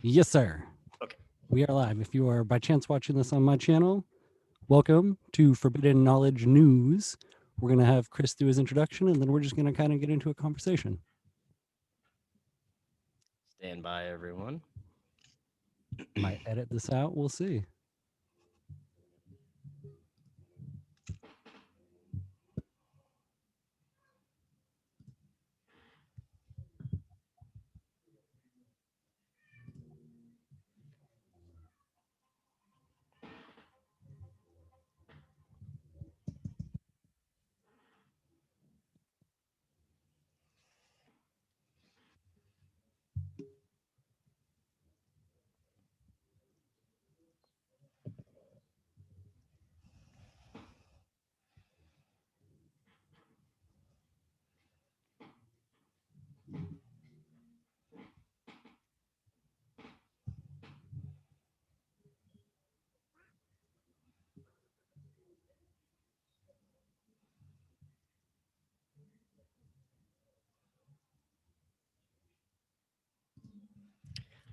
Yes, sir. Okay. We are live. If you are by chance watching this on my channel, welcome to Forbidden Knowledge News. We're going to have Chris do his introduction, and then we're just going to kind of get into a conversation. Stand by, everyone. Might edit this out. We'll see.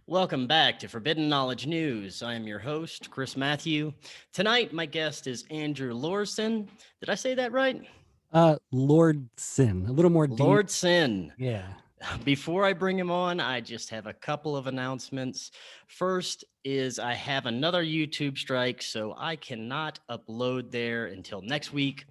Welcome back to Forbidden Knowledge News. I am your host, Chris Mathieu. Tonight, my guest is Andrew Lorson. Did I say that right? Lord Sin, a little more deep. Lord Sin. Yeah. Before I bring him on, I just have a couple of announcements. First is I have another YouTube strike, so I cannot upload there until next week.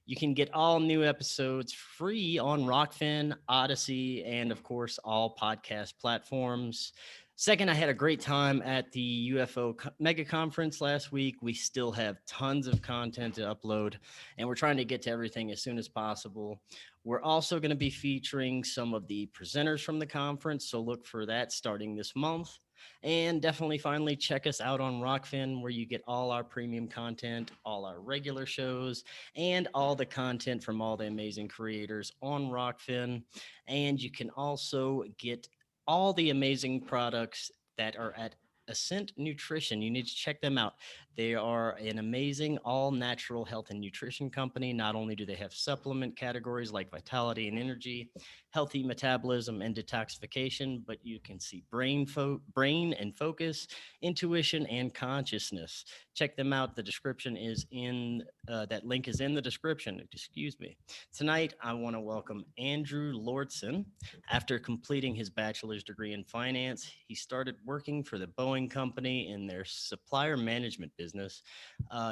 You can get all new episodes free on Rockfin, Odyssey, and of course, all podcast platforms. Second, I had a great time at the UFO mega conference last week. We still have tons of content to upload, and we're trying to get to everything as soon as possible. We're also going to be featuring some of the presenters from the conference, so look for that starting this month. And definitely finally check us out on Rockfin, where you get all our premium content, all our regular shows, and all the content from all the amazing creators on Rockfin. And you can also get all the amazing products that are at Ascent Nutrition. You need to check them out. They are an amazing all natural health and nutrition company. Not only do they have supplement categories like vitality and energy, healthy metabolism and detoxification, but you can see brain and focus, intuition and consciousness. Check them out. The description is in that link is in the description. Excuse me. Tonight, I want to welcome Andrew Lordson. After completing his bachelor's degree in finance, he started working for the Boeing Company in their supplier management business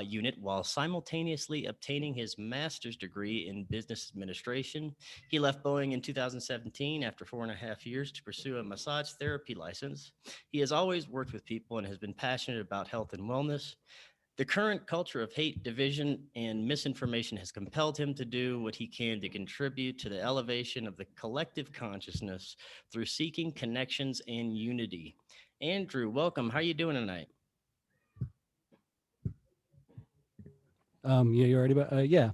unit while simultaneously obtaining his master's degree in business administration. He left Boeing in 2017 after 4.5 years to pursue a massage therapy license. He has always worked with people and has been passionate about health and wellness. The current culture of hate, division, and misinformation has compelled him to do what he can to contribute to the elevation of the collective consciousness through seeking connections and unity. Andrew, welcome. How are you doing tonight? Yeah, you already. Yeah.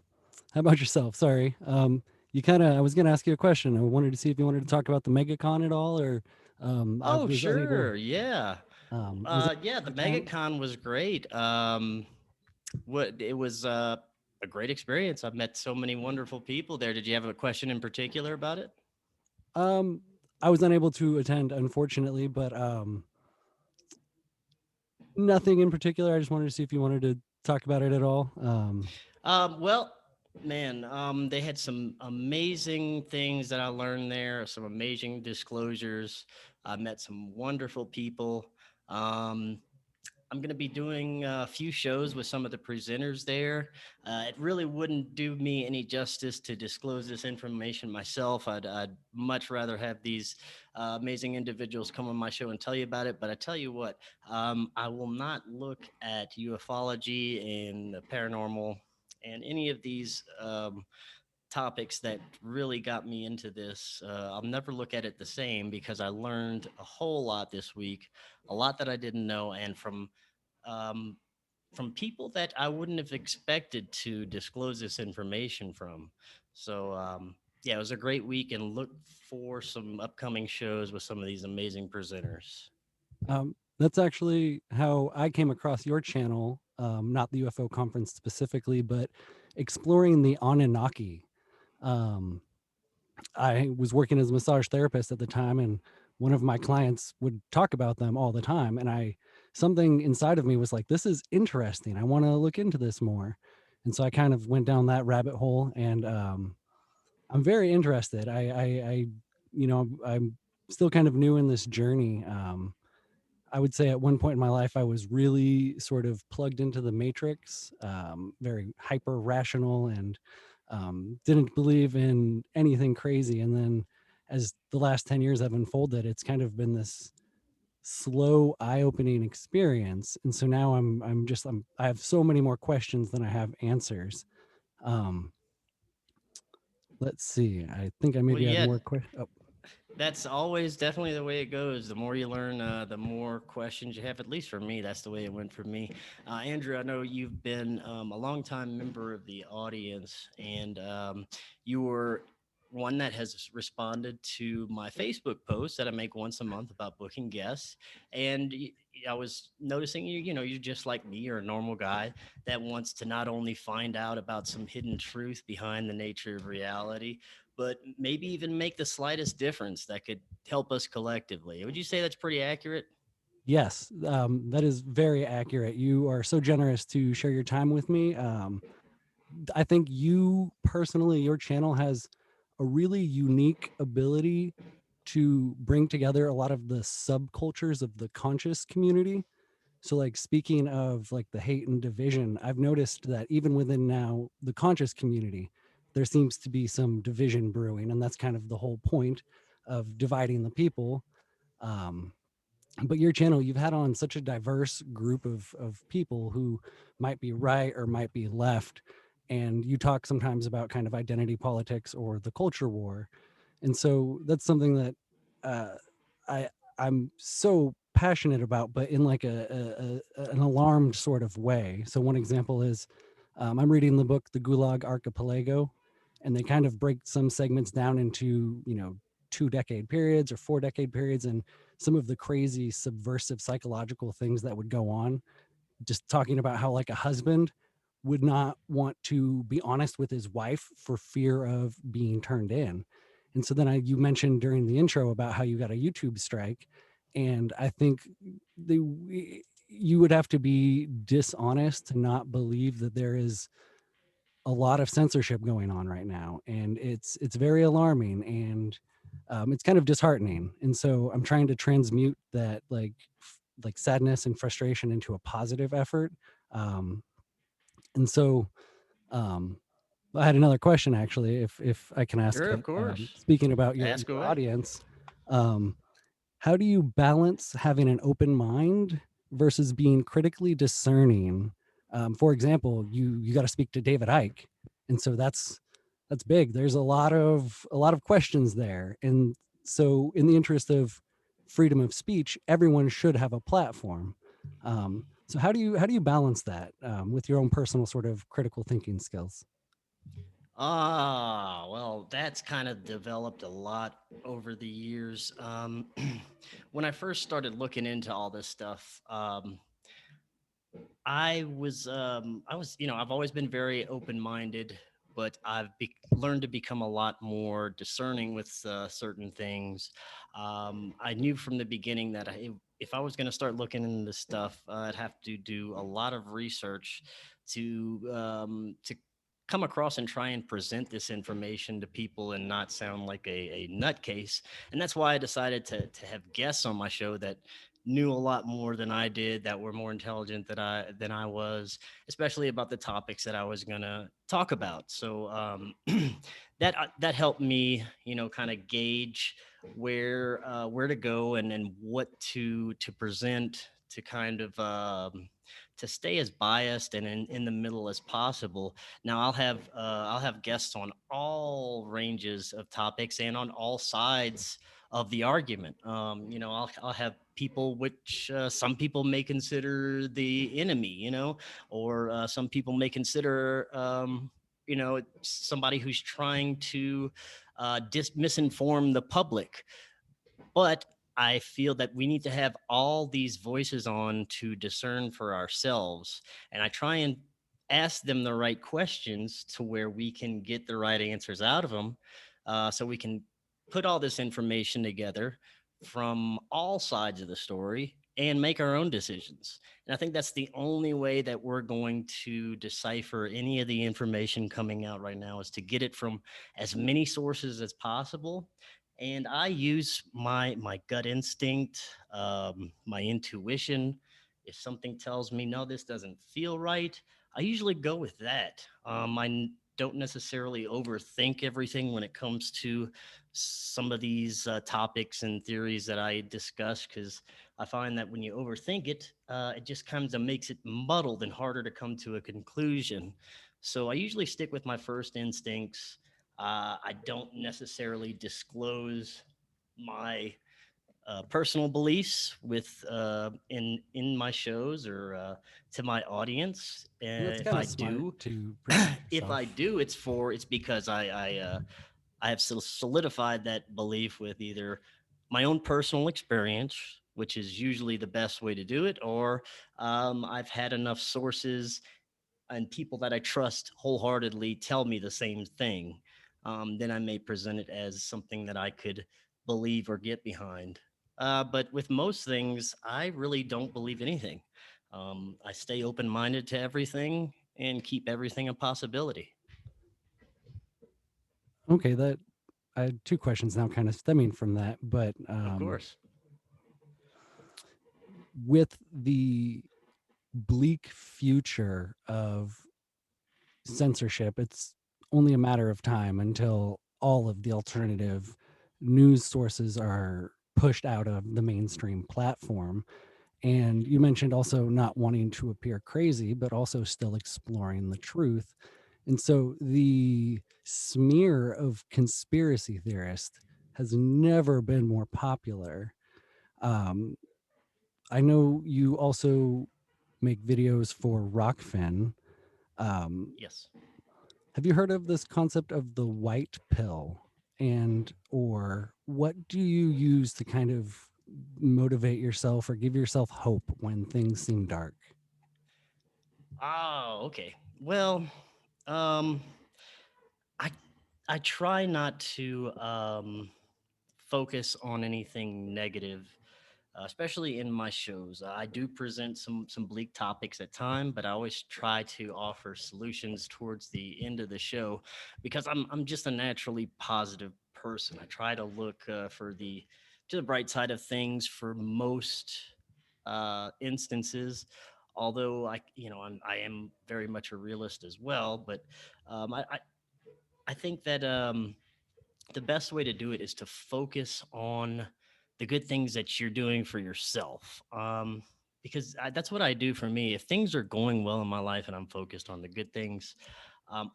How about yourself? Sorry. You kind of. I was going to ask you a question. I wanted to see if you wanted to talk about the MegaCon at all, or I Oh, was unable. sure. Yeah. I was Yeah, the unable to attend. MegaCon was great. What it was a great experience. I've met so many wonderful people there. Did you have a question in particular about it? Um, I was unable to attend, unfortunately, but nothing in particular. I just wanted to see if you wanted to talk about it at all. Well, man, they had some amazing things that I learned there, some amazing disclosures. I met some wonderful people. Um, I'm going to be doing a few shows with some of the presenters there. It really wouldn't do me any justice to disclose this information myself. I'd much rather have these amazing individuals come on my show and tell you about it. But I tell you what, I will not look at ufology and the paranormal and any of these topics that really got me into this. I'll never look at it the same because I learned a whole lot this week, a lot that I didn't know, and um, from people that I wouldn't have expected to disclose this information from. So, yeah, it was a great week, and look for some upcoming shows with some of these amazing presenters. that's actually how I came across your channel, not the UFO conference specifically, but exploring the Anunnaki. Um, I was working as a massage therapist at the time, and one of my clients would talk about them all the time, and I something inside of me was like, this is interesting, I want to look into this more. And so I kind of went down that rabbit hole, and I'm very interested. I I'm still kind of new in this journey. I would say at one point in my life, I was really sort of plugged into the matrix, very hyper rational, and didn't believe in anything crazy. And then as the last 10 years have unfolded, it's kind of been this slow, eye opening experience. And so now I have so many more questions than I have answers. Um, let's see. I think I Well, maybe had yeah, more questions. Oh, that's always definitely the way it goes. The more you learn, the more questions you have. At least for me, that's the way it went for me. Andrew, I know you've been a longtime member of the audience, and you were one that has responded to my Facebook post that I make once a month about booking guests. And I was noticing you're just like me. You're a normal guy that wants to not only find out about some hidden truth behind the nature of reality, but maybe even make the slightest difference that could help us collectively. Would you say that's pretty accurate? yes, that is very accurate. You are so generous to share your time with me. I think you personally, your channel has a really unique ability to bring together a lot of the subcultures of the conscious community. So, like, speaking of like the hate and division, I've noticed that even within now the conscious community, there seems to be some division brewing, and that's kind of the whole point of dividing the people. Um, but your channel, you've had on such a diverse group of people who might be right or might be left, and you talk sometimes about kind of identity politics or the culture war. And so that's something that uh, I I'm so passionate about, but in like an alarmed sort of way. So one example is I'm reading the book The Gulag Archipelago, and they kind of break some segments down into 2 decade periods or 4 decade periods, and some of the crazy subversive psychological things that would go on, just talking about how like a husband would not want to be honest with his wife for fear of being turned in. And so then you mentioned during the intro about how you got a YouTube strike, and I think you would have to be dishonest to not believe that there is a lot of censorship going on right now, and it's very alarming, and it's kind of disheartening. And so I'm trying to transmute that like sadness and frustration into a positive effort. um, and so um, I had another question, actually, if I can ask Sure, of it. course. Speaking about Ask your away. audience, um, how do you balance having an open mind versus being critically discerning? For example, you got to speak to David Icke, and so that's big. There's a lot of questions there, and so in the interest of freedom of speech, everyone should have a platform. So how do you balance that with your own personal sort of critical thinking skills? Well, that's kind of developed a lot over the years. When I first started looking into all this stuff, I've always been very open minded, but learned to become a lot more discerning with certain things. I knew from the beginning that if I was going to start looking into this stuff, I'd have to do a lot of research to come across and try and present this information to people and not sound like a nutcase. And that's why I decided to have guests on my show that knew a lot more than I did, that were more intelligent than I was, especially about the topics that I was gonna talk about. So that helped me, kind of gauge where to go and what to present to kind of to stay as biased and in the middle as possible. Now I'll have guests on all ranges of topics and on all sides of the argument. I'll have people which some people may consider the enemy, or some people may consider, somebody who's trying to misinform the public. But I feel that we need to have all these voices on to discern for ourselves. And I try and ask them the right questions to where we can get the right answers out of them, so we can put all this information together from all sides of the story and make our own decisions. And I think that's the only way that we're going to decipher any of the information coming out right now is to get it from as many sources as possible. And I use my gut instinct, my intuition. If something tells me no, this doesn't feel right, I usually go with that. Don't necessarily overthink everything when it comes to some of these topics and theories that I discuss because I find that when you overthink it, it just kind of makes it muddled and harder to come to a conclusion. So I usually stick with my first instincts. I don't necessarily disclose my personal beliefs with in my shows or to my audience. And that's If kind I of smart do, to protect if I yourself. do, it's because I have solidified that belief with either my own personal experience, which is usually the best way to do it, or I've had enough sources and people that I trust wholeheartedly tell me the same thing. Then I may present it as something that I could believe or get behind. But with most things, I really don't believe anything. I stay open minded to everything and keep everything a possibility. Okay, that I had two questions now, kind of stemming from that, but Of course. with the bleak future of censorship, it's only a matter of time until all of the alternative news sources are pushed out of the mainstream platform. And you mentioned also not wanting to appear crazy, but also still exploring the truth. And so the smear of conspiracy theorist has never been more popular. Um, I know you also make videos for Rockfin. Um, Yes. have you heard of this concept of the white pill? And or what do you use to kind of motivate yourself or give yourself hope when things seem dark? Oh, okay. Well, um, I I try not to focus on anything negative, especially in my shows. I do present some bleak topics at time, but I always try to offer solutions towards the end of the show because I'm just a naturally positive person. I try to look for the to the bright side of things for most instances. Although I am very much a realist as well, but I think that the best way to do it is to focus on the good things that you're doing for yourself. Because that's what I do for me. If things are going well in my life and I'm focused on the good things,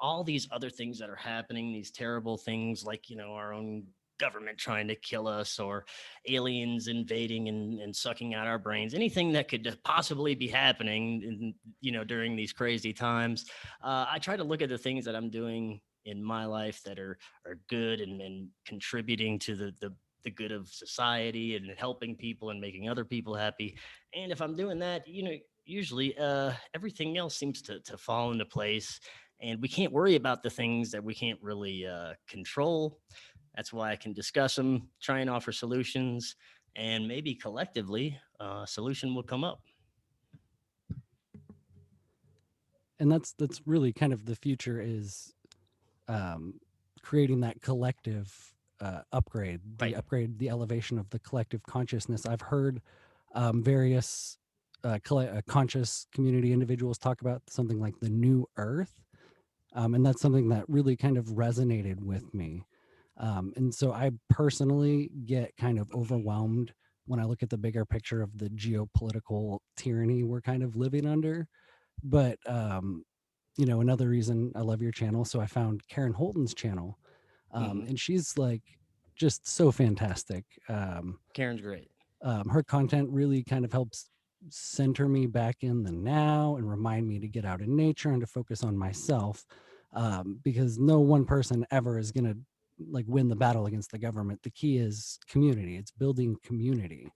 all these other things that are happening, these terrible things like, our own government trying to kill us or aliens invading and sucking out our brains, anything that could possibly be happening during these crazy times. I try to look at the things that I'm doing in my life that are good and contributing to the good of society and helping people and making other people happy. And if I'm doing that, usually everything else seems to fall into place. And we can't worry about the things that we can't really control. That's why I can discuss them, try and offer solutions, and maybe collectively a solution will come up. And that's really kind of the future is um, creating that collective Right. upgrade, the elevation of the collective consciousness. I've heard various conscious community individuals talk about something like the new earth. And that's something that really kind of resonated with me. And so I personally get kind of overwhelmed when I look at the bigger picture of the geopolitical tyranny we're kind of living under. But another reason I love your channel, so I found Karen Holton's channel, Hmm. and she's like just so fantastic. Karen's great. Her content really kind of helps center me back in the now and remind me to get out in nature and to focus on myself, because no one person ever is going to like win the battle against the government. The key is community. It's building community.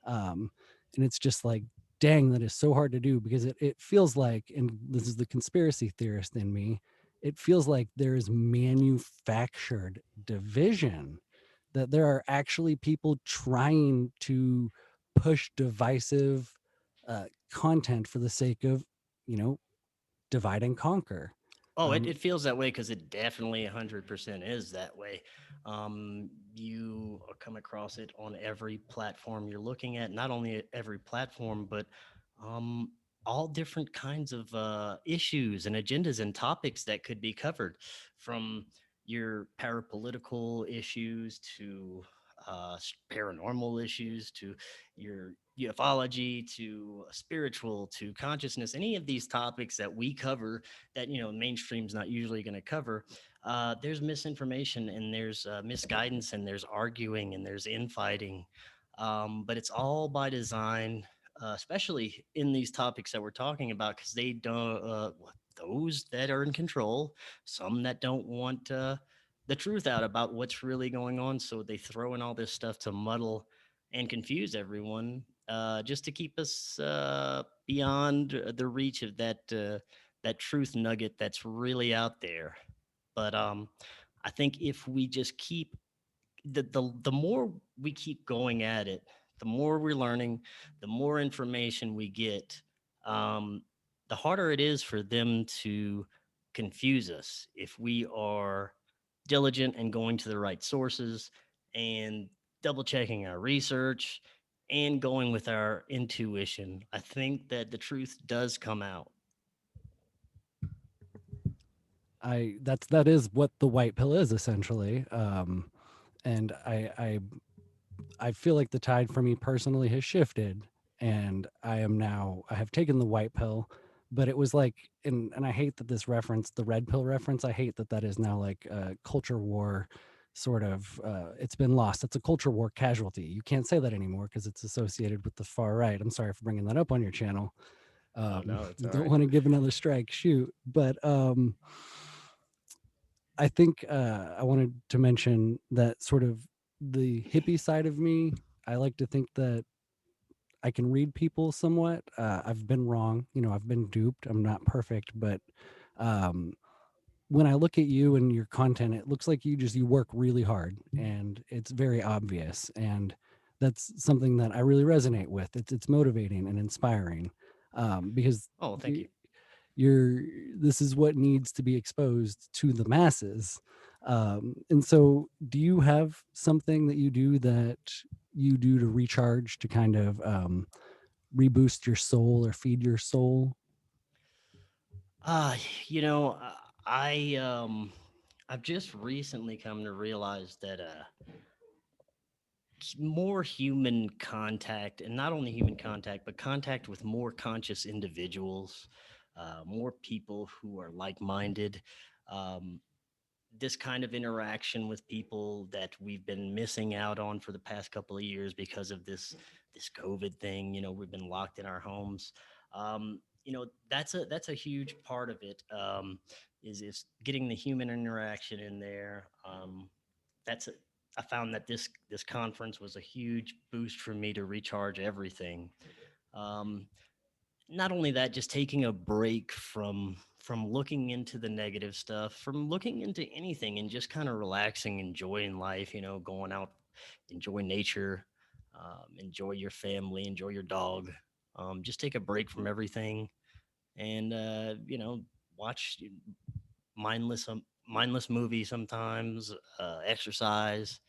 um, and it's just like, dang, that is so hard to do because it feels like, and this is the conspiracy theorist in me, it feels like there is manufactured division that there are actually people trying to push divisive content for the sake of, you know, divide and conquer. Oh, it Um, feels that way because it definitely 100% is that way. You come across it on every platform you're looking at, not only at every platform, but um, all different kinds of issues and agendas and topics that could be covered, from your parapolitical issues to paranormal issues to your ufology to spiritual to consciousness. Any of these topics that we cover that mainstream's not usually going to cover. There's misinformation and there's misguidance and there's arguing and there's infighting, but it's all by design, especially in these topics that we're talking about, because they don't. Those that are in control, some that don't want the truth out about what's really going on, so they throw in all this stuff to muddle and confuse everyone, just to keep us beyond the reach of that truth nugget that's really out there. But I think if we just keep the more we keep going at it, the more we're learning, the more information we get, um, the harder it is for them to confuse us if we are diligent and going to the right sources and double checking our research and going with our intuition. I think that the truth does come out. that is what the white pill is essentially. And I feel like the tide for me personally has shifted, and I have taken the white pill, but it was like, and I hate that this reference, the red pill reference, I hate that that is now like a culture war sort of, it's been lost. It's a culture war casualty. You can't say that anymore because it's associated with the far right. I'm sorry for bringing that up on your channel. Oh no, it's all Don't right. want to give another strike, shoot. But I think I wanted to mention that sort of the hippie side of me. I like to think that I can read people somewhat. I've been wrong, you know, I've been duped. I'm not perfect, but um, when I look at you and your content, it looks like you work really hard, and it's very obvious. And that's something that I really resonate with. It's motivating and inspiring, because Oh, thank you, you. you're this is what needs to be exposed to the masses. And so, do you have something that you do to recharge, to kind of reboost your soul or feed your soul? Uh, you know, I I've just recently come to realize that more human contact, and not only human contact, but contact with more conscious individuals, more people who are like-minded. Um, this kind of interaction with people that we've been missing out on for the past couple of years because of this COVID thing. We've been locked in our homes. That's a huge part of it. Is getting the human interaction in there. That's a, I found that this conference was a huge boost for me to recharge everything. Um, Not only that, just taking a break from looking into the negative stuff, from looking into anything, and just kind of relaxing, enjoying life, going out, enjoy nature, enjoy your family, enjoy your dog. Just take a break from everything, and watch mindless movie sometimes, exercise,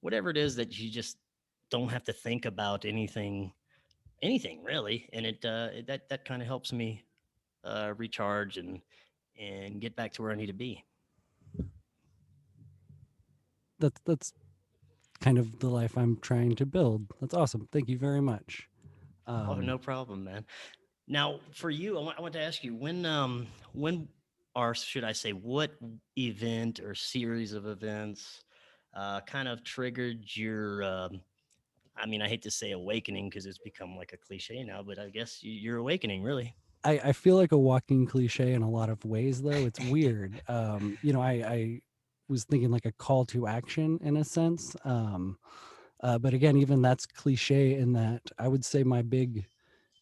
whatever it is that you just don't have to think about anything really. And that kind of helps me recharge and get back to where I need to be. That's kind of the life I'm trying to build. That's awesome. Thank you very much. Oh, Um, no problem, man. Now, for you, I want to ask you, when, or should I say, what event or series of events kind of triggered your? I mean, I hate to say awakening because it's become like a cliche now, but I guess you're awakening, really. I feel like a walking cliche in a lot of ways, though. It's weird. You know, I was thinking like a call to action in a sense. But again, even that's cliche in that I would say my big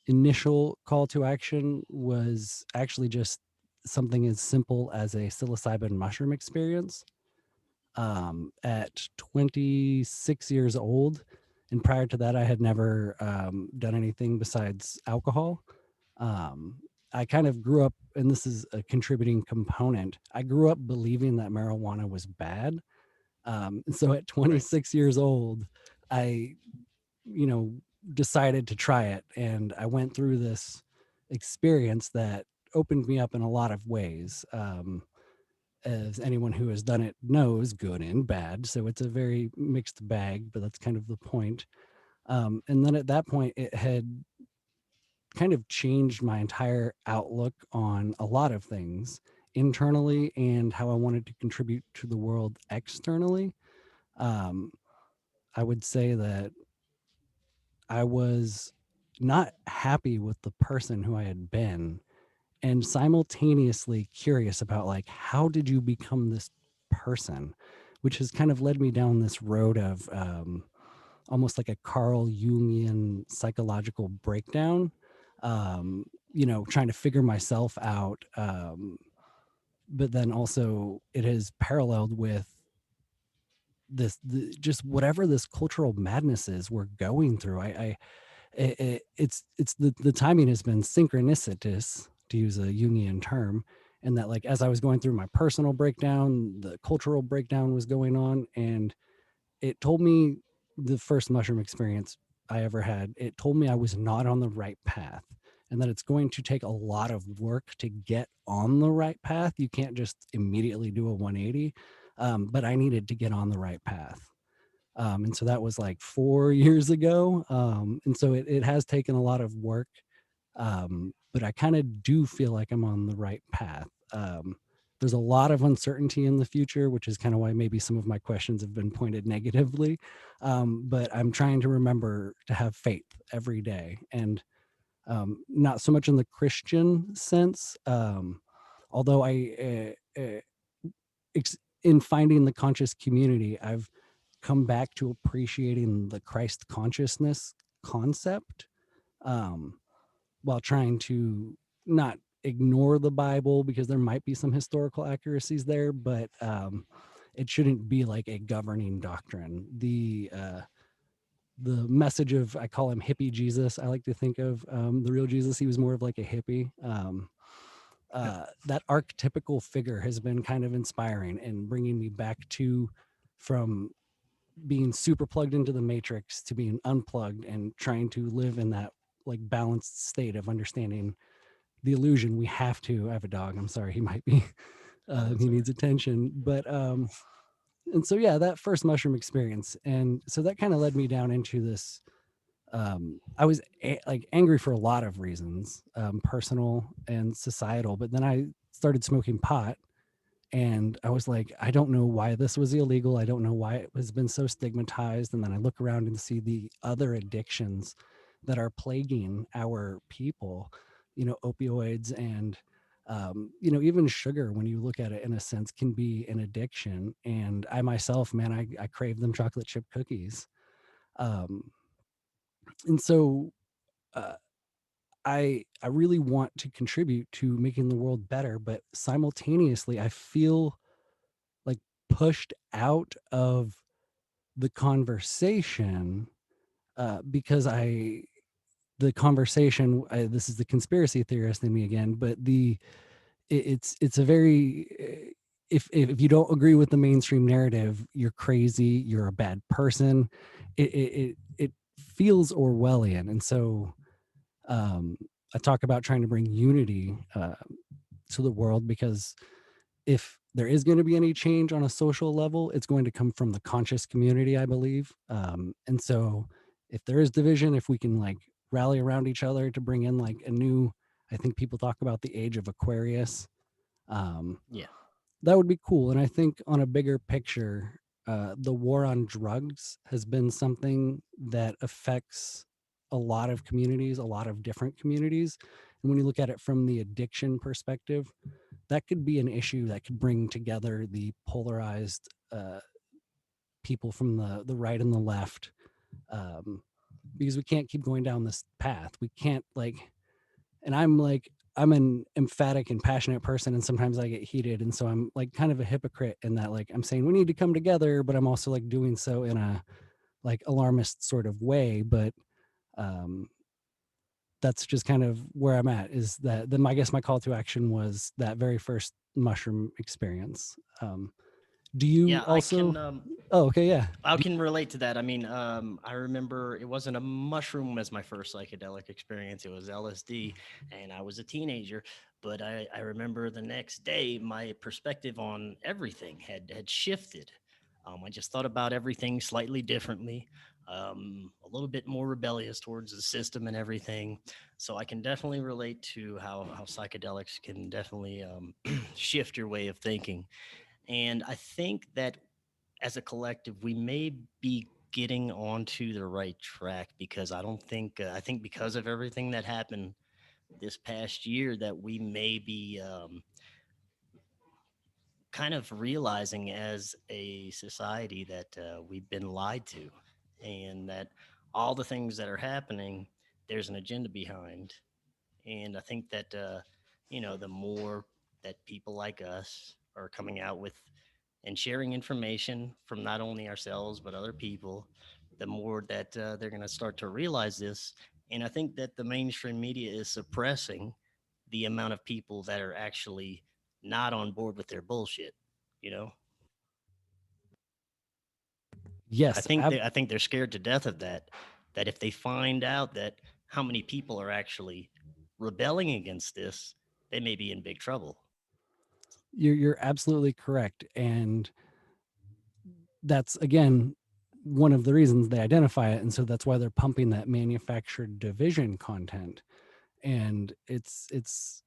initial call to action was actually just something as simple as a psilocybin mushroom experience. at 26 years old. And prior to that, I had never done anything besides alcohol. Um, I kind of grew up, and this is a contributing component. I grew up believing that marijuana was bad. And so at Right. 26 years old, I, you know, decided to try it. And I went through this experience that opened me up in a lot of ways. As anyone who has done it knows, good and bad. So it's a very mixed bag, but that's kind of the point. And then at that point, it had kind of changed my entire outlook on a lot of things internally and how I wanted to contribute to the world externally. Um, I would say that I was not happy with the person who I had been and simultaneously curious about like how did you become this person, which has kind of led me down this road of almost like a Carl Jungian psychological breakdown. Trying to figure myself out, but then also it has paralleled with just whatever this cultural madness is we're going through. It's the timing has been synchronicitous, to use a Jungian term, and that like as I was going through my personal breakdown, the cultural breakdown was going on, and it told me the first mushroom experience I ever had. It told me I was not on the right path, and that it's going to take a lot of work to get on the right path. You can't just immediately do a 180, but I needed to get on the right path. And so that was like 4 years ago. And so it has taken a lot of work, but I kind of do feel like I'm on the right path. There's a lot of uncertainty in the future, which is kind of why maybe some of my questions have been pointed negatively. But I'm trying to remember to have faith every day, and not so much in the Christian sense. Although in finding the conscious community, I've come back to appreciating the Christ consciousness concept, um, while trying to not ignore the Bible because there might be some historical accuracies there, but it shouldn't be like a governing doctrine. The message of, I call him hippie Jesus. I like to think of the real Jesus. He was more of like a hippie. That archetypical figure has been kind of inspiring and bringing me back to from being super plugged into the matrix to being unplugged and trying to live in that like balanced state of understanding the illusion. We have to. I have a dog, I'm sorry, he might be Oh, that's he all right. needs attention, but and so yeah, that first mushroom experience, and so that kind of led me down into this. I was like angry for a lot of reasons, personal and societal, but then I started smoking pot, and I was like, I don't know why this was illegal. I don't know why it has been so stigmatized. And then I look around and see the other addictions that are plaguing our people, opioids and, even sugar, when you look at it in a sense, can be an addiction. And I myself, man, I crave them chocolate chip cookies. Um, and so, uh, I really want to contribute to making the world better, but simultaneously, I feel like pushed out of the conversation, because the conversation, this is the conspiracy theorist in me again, but it's a very, if you don't agree with the mainstream narrative, you're crazy, you're a bad person. It feels Orwellian. And so um I talk about trying to bring unity to the world, because if there is going to be any change on a social level, it's going to come from the conscious community, I believe. And so if there is division, if we can like rally around each other to bring in like a new, I think people talk about the age of Aquarius. Um, Yeah. that would be cool. And I think on a bigger picture, the war on drugs has been something that affects a lot of communities, a lot of different communities. And when you look at it from the addiction perspective, that could be an issue that could bring together the polarized people from the right and the left, um, because we can't keep going down this path. We can't like, and I'm like I'm an emphatic and passionate person, and sometimes I get heated, and so I'm like kind of a hypocrite in that like I'm saying we need to come together, but I'm also like doing so in a like alarmist sort of way. But um, that's just kind of where I'm at. Is that then? I guess my call to action was that very first mushroom experience. Do you Yeah, also? Oh, okay, yeah. I can relate to that. I mean, I remember it wasn't a mushroom as my first psychedelic experience. It was LSD, and I was a teenager. But I remember the next day, my perspective on everything had shifted. I just thought about everything slightly differently, a little bit more rebellious towards the system and everything. So I can definitely relate to how psychedelics can definitely shift your way of thinking. And I think that as a collective, we may be getting onto the right track because I don't think I think because of everything that happened this past year that we may be kind of realizing as a society that we've been lied to, and that all the things that are happening, there's an agenda behind. And I think that the more that people like us are coming out with and sharing information from not only ourselves but other people, the more that they're going to start to realize this. And I think that the mainstream media is suppressing the amount of people that are actually not on board with their bullshit. You know, Yes, I think they're scared to death of that. That if they find out that how many people are actually rebelling against this, they may be in big trouble. you're absolutely correct, and that's again one of the reasons they identify it, and so that's why they're pumping that manufactured division content. And it's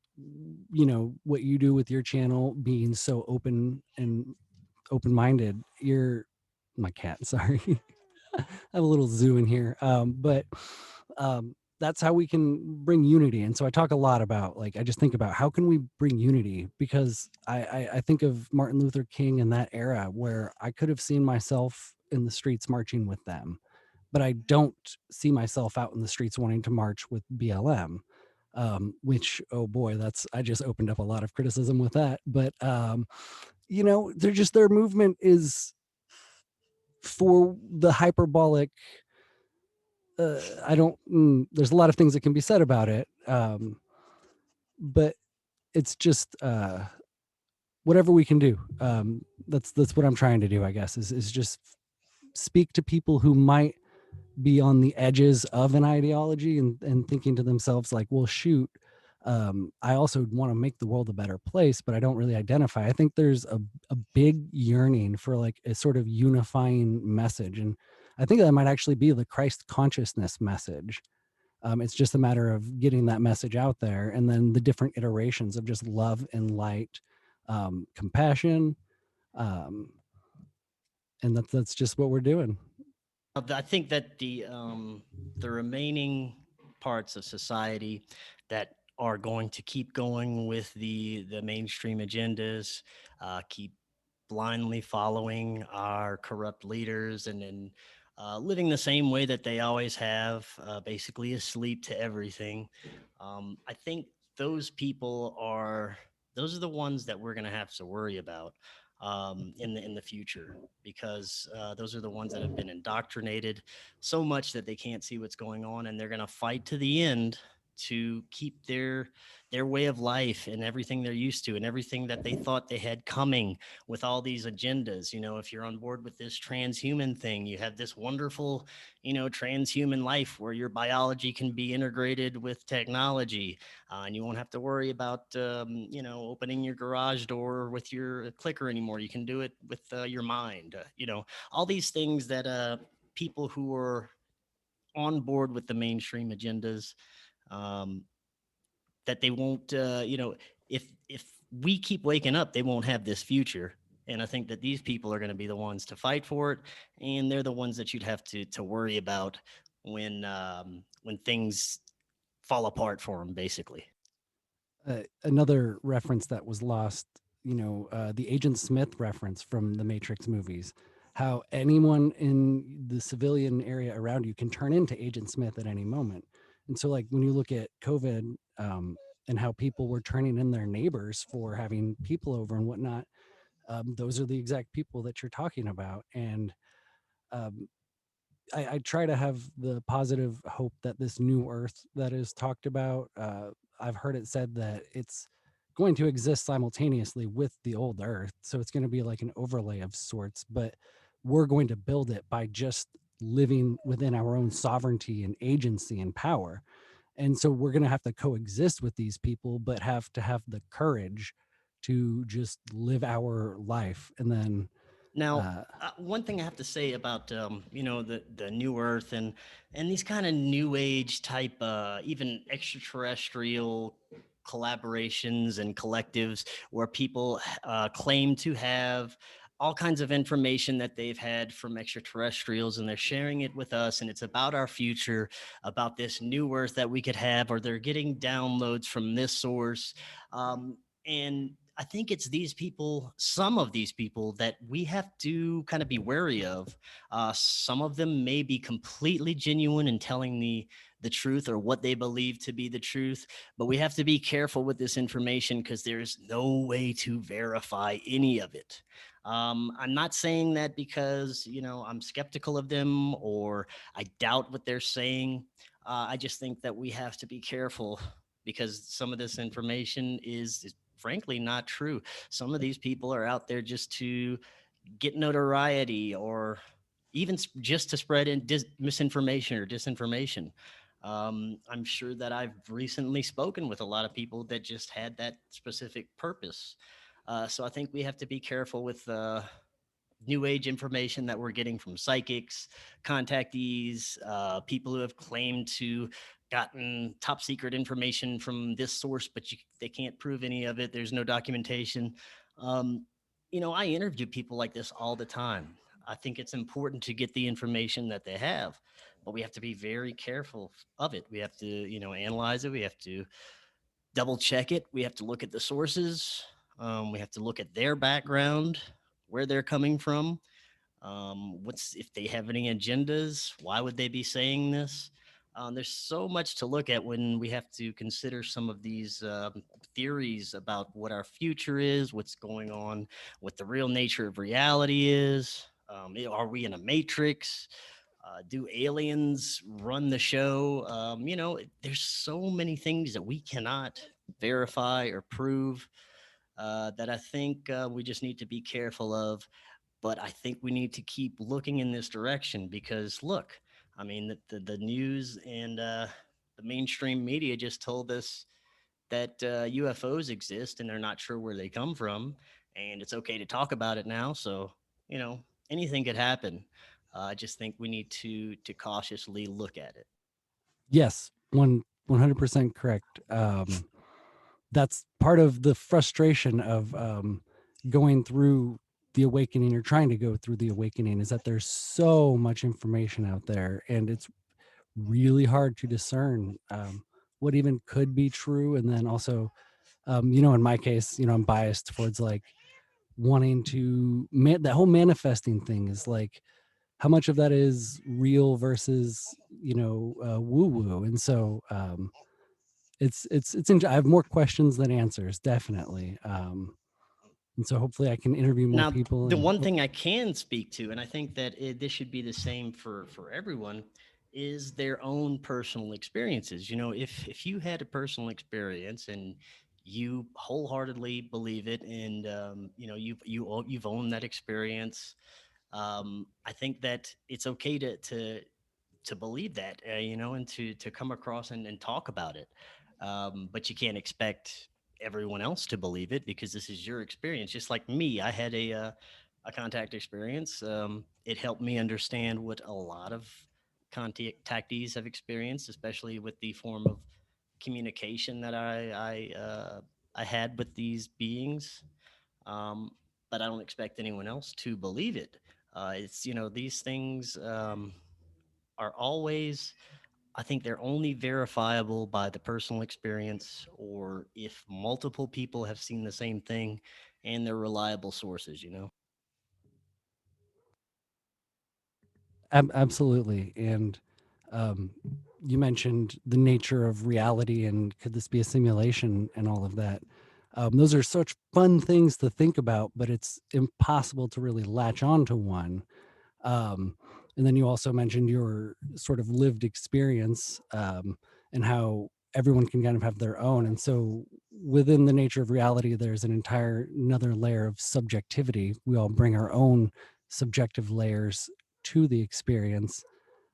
what you do with your channel being so open and open-minded. You're my cat, sorry. I have a little zoo in here. But that's how we can bring unity. And so I talk a lot about like I just think about how can we bring unity, because I think of Martin Luther King in that era where I could have seen myself in the streets marching with them, but I don't see myself out in the streets wanting to march with BLM. Which, oh boy, that's I just opened up a lot of criticism with that. But they're just their movement is for the hyperbolic. I don't. There's a lot of things that can be said about it, but it's just whatever we can do. That's what I'm trying to do. I guess is just speak to people who might be on the edges of an ideology and thinking to themselves like, well, shoot. I also want to make the world a better place, but I don't really identify. I think there's a big yearning for like a sort of unifying message. And I think that might actually be the Christ consciousness message. It's just a matter of getting that message out there, and then the different iterations of just love and light, compassion, um, and that's just what we're doing. I think that the remaining parts of society that are going to keep going with the mainstream agendas, keep blindly following our corrupt leaders, and then living the same way that they always have, basically asleep to everything. I think those people are those are the ones that we're going to have to worry about in the future, because those are the ones that have been indoctrinated so much that they can't see what's going on, and they're going to fight to the end to keep their way of life and everything they're used to and everything that they thought they had coming with all these agendas. If you're on board with this transhuman thing, you have this wonderful, transhuman life where your biology can be integrated with technology, and you won't have to worry about, opening your garage door with your clicker anymore. You can do it with your mind. All these things that people who are on board with the mainstream agendas, um, that they won't, if we keep waking up, they won't have this future. And I think that these people are going to be the ones to fight for it, and they're the ones that you'd have to worry about when things fall apart for them, basically. Another reference that was lost, the Agent Smith reference from the Matrix movies, how anyone in the civilian area around you can turn into Agent Smith at any moment. And so, like, when you look at COVID, and how people were turning in their neighbors for having people over and whatnot. Those are the exact people that you're talking about. And um, I try to have the positive hope that this new Earth that is talked about, I've heard it said that it's going to exist simultaneously with the old Earth. So it's going to be like an overlay of sorts, but we're going to build it by just living within our own sovereignty and agency and power. And so we're going to have to coexist with these people, but have to have the courage to just live our life. And then, Now, uh, one thing I have to say about the New Earth and these kind of New Age type, even extraterrestrial collaborations and collectives where people claim to have all kinds of information that they've had from extraterrestrials, and they're sharing it with us, and it's about our future, about this new Earth that we could have, or they're getting downloads from this source. And I think it's these people, some of these people, that we have to kind of be wary of. Some of them may be completely genuine in telling the truth or what they believe to be the truth, but we have to be careful with this information because there's no way to verify any of it. I'm not saying that because I'm skeptical of them or I doubt what they're saying. I just think that we have to be careful because some of this information is frankly not true. Some of these people are out there just to get notoriety or even just to spread misinformation or disinformation. I'm sure that I've recently spoken with a lot of people that just had that specific purpose. So I think we have to be careful with new age information that we're getting from psychics, contactees, people who have claimed to gotten top secret information from this source, but they can't prove any of it. There's no documentation. Um, I interview people like this all the time. I think it's important to get the information that they have, but we have to be very careful of it. We have to, analyze it. We have to double check it. We have to look at the sources. We have to look at their background, where they're coming from, what's if they have any agendas, why would they be saying this. There's so much to look at when we have to consider some of these theories about what our future is, what's going on, what the real nature of reality is. Are we in a matrix? Do aliens run the show? There's so many things that we cannot verify or prove, that I think we just need to be careful of. But I think we need to keep looking in this direction because look, I mean, the news and the mainstream media just told us that UFOs exist and they're not sure where they come from, and it's okay to talk about it now. So you know, anything could happen. I just think we need to cautiously look at it. yes, 100% correct. That's part of the frustration of going through the awakening or trying to go through the awakening is that there's so much information out there, and it's really hard to discern what even could be true. And then also, in my case, I'm biased towards like wanting to that whole manifesting thing is like how much of that is real versus woo woo. And so I have more questions than answers, definitely. And so hopefully I can interview more Now, people the and one thing I can speak to, and I think that this should be the same for everyone, is their own personal experiences. If you had a personal experience and you wholeheartedly believe it, and you've owned that experience, I think that it's okay to believe that, and to come across and talk about it. But you can't expect everyone else to believe it because this is your experience. Just like me, I had a contact experience. It helped me understand what a lot of contactees have experienced, especially with the form of communication that I had with these beings. Um, but I don't expect anyone else to believe it. It's these things. Are always, I think they're only verifiable by the personal experience or if multiple people have seen the same thing and they're reliable sources. absolutely. And um, you mentioned the nature of reality and could this be a simulation and all of that. Those are such fun things to think about, but it's impossible to really latch on to one. Um, and then you also mentioned your sort of lived experience, and how everyone can kind of have their own. And so within the nature of reality, there's an entire another layer of subjectivity. We all bring our own subjective layers to the experience.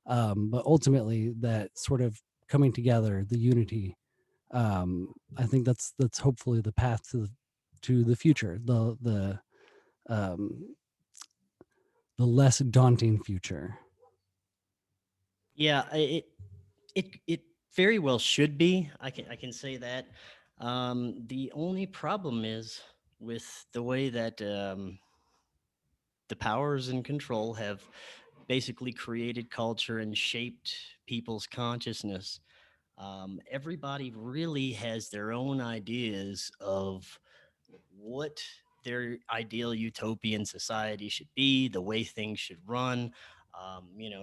But ultimately that sort of coming together, the unity, I think that's hopefully the path to the future, um, the less daunting future. Yeah, it very well should be. I can say that. The only problem is with the way that the powers in control have basically created culture and shaped people's consciousness. Everybody really has their own ideas of what their ideal utopian society should be, the way things should run.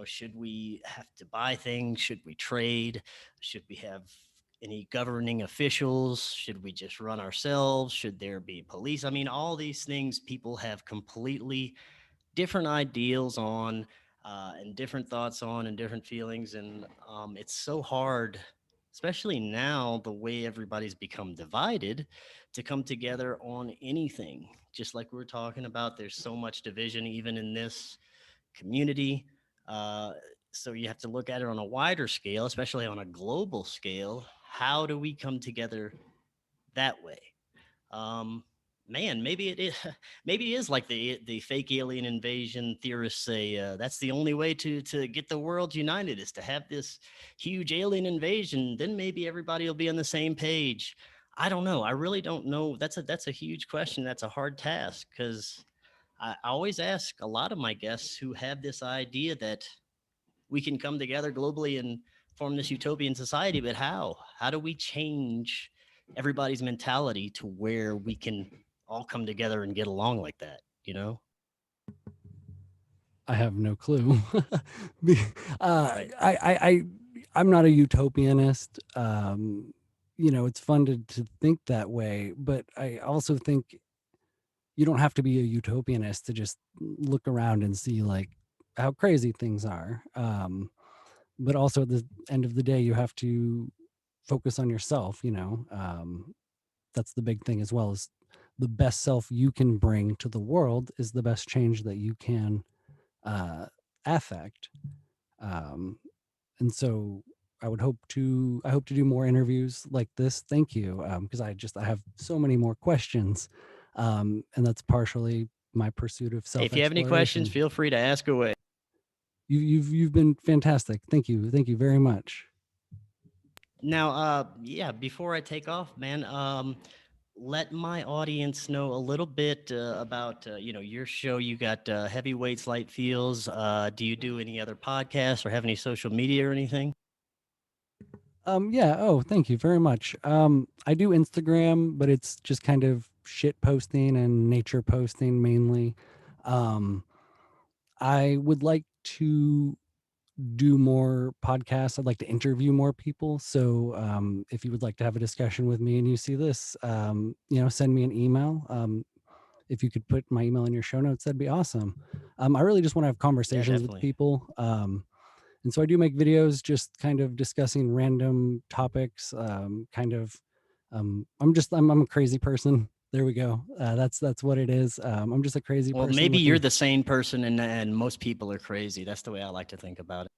Should we have to buy things? Should we trade? Should we have any governing officials? Should we just run ourselves? Should there be police? I mean, all these things people have completely different ideals on, and different thoughts on, and different feelings. And it's so hard, especially now, the way everybody's become divided, to come together on anything. Just like we were talking about, there's so much division even in this community. Uh, so you have to look at it on a wider scale, especially on a global scale. How do we come together that way? Um, Man, maybe it is. Maybe it is like the fake alien invasion theorists say. That's the only way to get the world united is to have this huge alien invasion. Then maybe everybody will be on the same page. I don't know. I really don't know. That's a huge question. That's a hard task because I always ask a lot of my guests who have this idea that we can come together globally and form this utopian society. But how? How do we change everybody's mentality to where we can all come together and get along like that? You know? I have no clue. Be- Right. I I'm not a utopianist. It's fun to think that way, but I also think you don't have to be a utopianist to just look around and see like how crazy things are. But also at the end of the day, you have to focus on yourself. That's the big thing as well, is the best self you can bring to the world is the best change that you can uh, affect. Um, and so I hope to do more interviews like this. Thank you, because I have so many more questions, and that's partially my pursuit of Hey, self if you have any questions, exploration. feel free to ask away. You've been fantastic. Thank you very much. Now, yeah, before I take off, man, let my audience know a little bit about your show. You got heavyweights, light feels. Do you do any other podcasts or have any social media or anything? Yeah. Oh, thank you very much. I do Instagram, but it's just kind of shit posting and nature posting mainly. Um, I would like to do more podcasts. I'd like to interview more people. So if you would like to have a discussion with me and you see this, send me an email. If you could put my email in your show notes, that'd be awesome. I really just want to have Yeah, conversations with definitely. people. And so I do make videos just kind of discussing random topics. I'm a crazy person. There we go. That's what it is. I'm just a crazy Well, person maybe you're looking. the sane person, and most people are crazy. That's the way I like to think about it.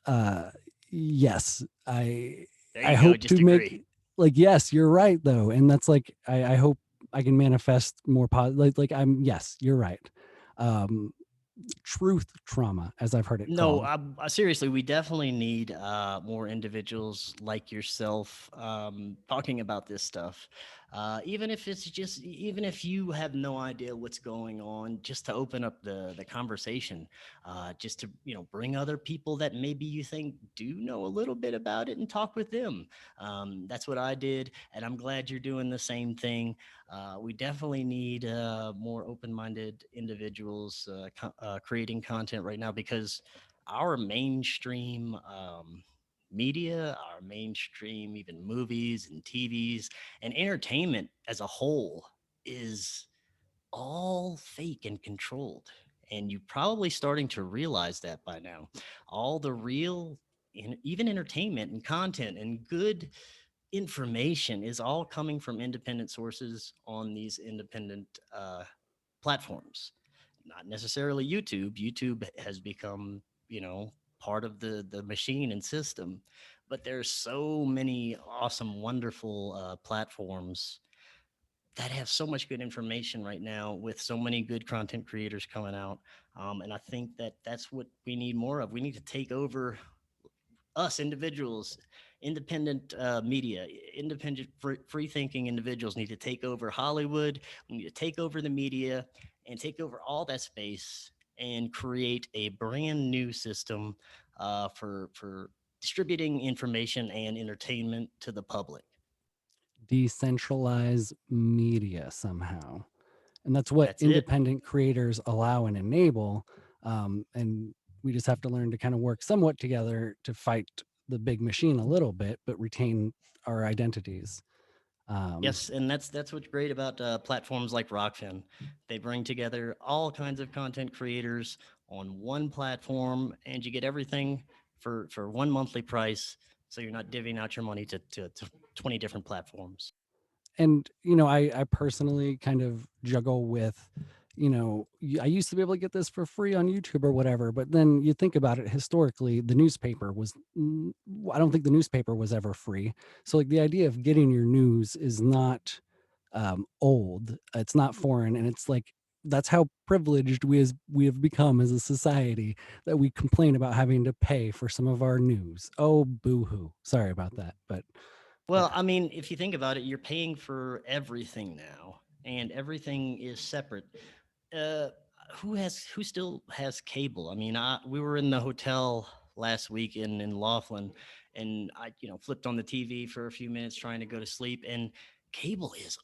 uh yes, There I you go. hope Just to agree. make, like, yes, you're right though, and that's like I hope I can manifest more like I'm yes, you're right. um Truth trauma, as I've heard it No, called. seriously, we definitely need more individuals like yourself talking about this stuff. Even if it's just, even if you have no idea what's going on, just to open up the conversation, just to bring other people that maybe you think do know a little bit about it and talk with them. That's what I did, and I'm glad you're doing the same thing. We definitely need more open-minded individuals creating content right now because our mainstream media, our mainstream, even movies and TVs and entertainment as a whole is all fake and controlled. And you're probably starting to realize that by now. All the real, even entertainment and content and good information is all coming from independent sources on these independent platforms, not necessarily YouTube. YouTube has become, you know, part of the machine and system, but there's so many awesome, wonderful platforms that have so much good information right now with so many good content creators coming out. And I think that that's what we need more of. We need to take over us individuals, independent media, independent free thinking individuals need to take over Hollywood. We need to take over the media and take over all that space and create a brand new system for distributing information and entertainment to the public. Decentralize media somehow. And that's what That's it. independent creators allow and enable. And we just have to learn to kind of work somewhat together to fight the big machine a little bit, but retain our identities. Um, Yes, and that's what's great about platforms like Rockfin. They bring together all kinds of content creators on one platform, and you get everything for one monthly price. So you're not divvying out your money to 20 different platforms. and I personally kind of juggle with, I used to be able to get this for free on YouTube or whatever, but then you think about it historically, the newspaper was I don't think the newspaper was ever free. So like the idea of getting your news is not old, it's not foreign, and it's like that's how privileged we have become as a society, that we complain about having to pay for some of our news. Oh, boo-hoo, sorry about that, but Well, yeah. I mean, if you think about it, you're paying for everything now, and everything is separate. uh who still has cable? I mean, we were in the hotel last week in Laughlin, and I, you know, flipped on the TV for a few minutes trying to go to sleep, and cable is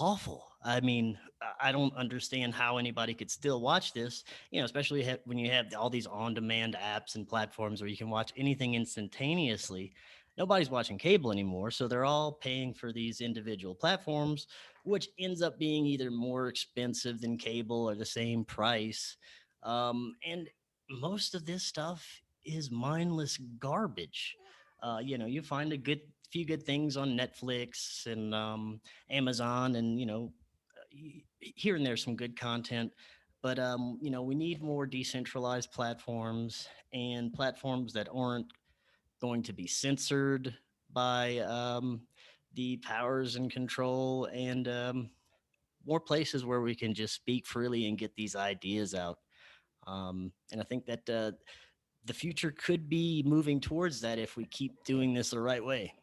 awful. I mean, I don't understand how anybody could still watch this, you know, especially when you have all these on-demand apps and platforms where you can watch anything instantaneously. Nobody's watching cable anymore, so they're all paying for these individual platforms, which ends up being either more expensive than cable or the same price. And most of this stuff is mindless garbage. You know, you find a good few good things on Netflix and Amazon, and you know, here and there some good content. But you know, we need more decentralized platforms and platforms that aren't going to be censored by the powers and control, and more places where we can just speak freely and get these ideas out. And I think that the future could be moving towards that if we keep doing this the right way.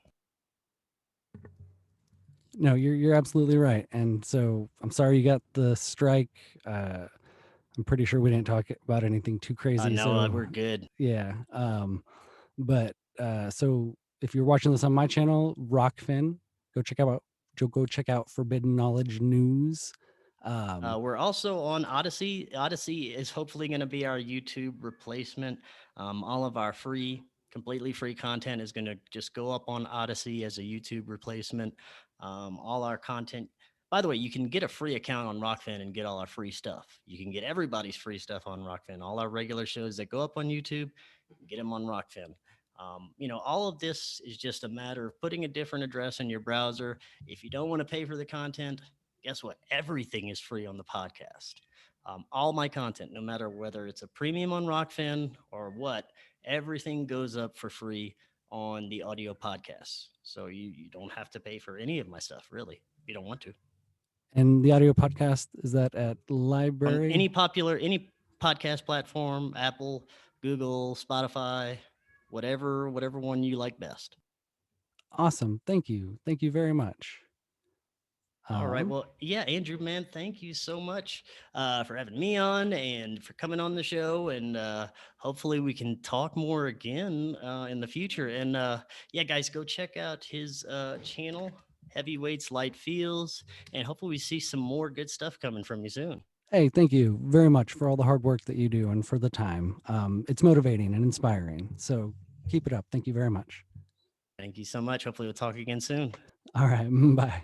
No, you're absolutely right. And so I'm sorry you got the strike. Uh, I'm pretty sure we didn't talk about anything too crazy. No, So we're good. yeah. But so if you're watching this on my channel, Rockfin, go check out go check out Forbidden Knowledge News. Um, We're also on Odyssey. Odyssey is hopefully going to be our YouTube replacement. All of our free, completely free content is going to just go up on Odyssey as a YouTube replacement. All our content, by the way, you can get a free account on Rockfin and get all our free stuff. You can get everybody's free stuff on Rockfin. All our regular shows that go up on YouTube, get them on Rockfin. You know, all of this is just a matter of putting a different address in your browser. If you don't want to pay for the content, guess what? Everything is free on the podcast. All my content, no matter whether it's a premium on Rockfin or what, everything goes up for free on the audio podcasts. So you don't have to pay for any of my stuff, really, if you don't want to. and the audio podcast is that at On library. any podcast platform, Apple, Google, Spotify, whatever one you like best. Awesome. Thank you very much. All right. Um, Well, yeah, Andrew, man, thank you so much for having me on and for coming on the show. And hopefully we can talk more again in the future. And yeah, guys, go check out his channel, Heavyweights Light Feels. And hopefully we see some more good stuff coming from you soon. Hey, thank you very much for all the hard work that you do and for the time. It's motivating and inspiring. So keep it up. Thank you very much. Thank you so much. Hopefully, we'll talk again soon. All right. Bye.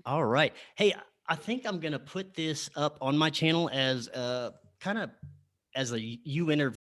All right. Hey, I think I'm gonna put this up on my channel as kind of as a you interview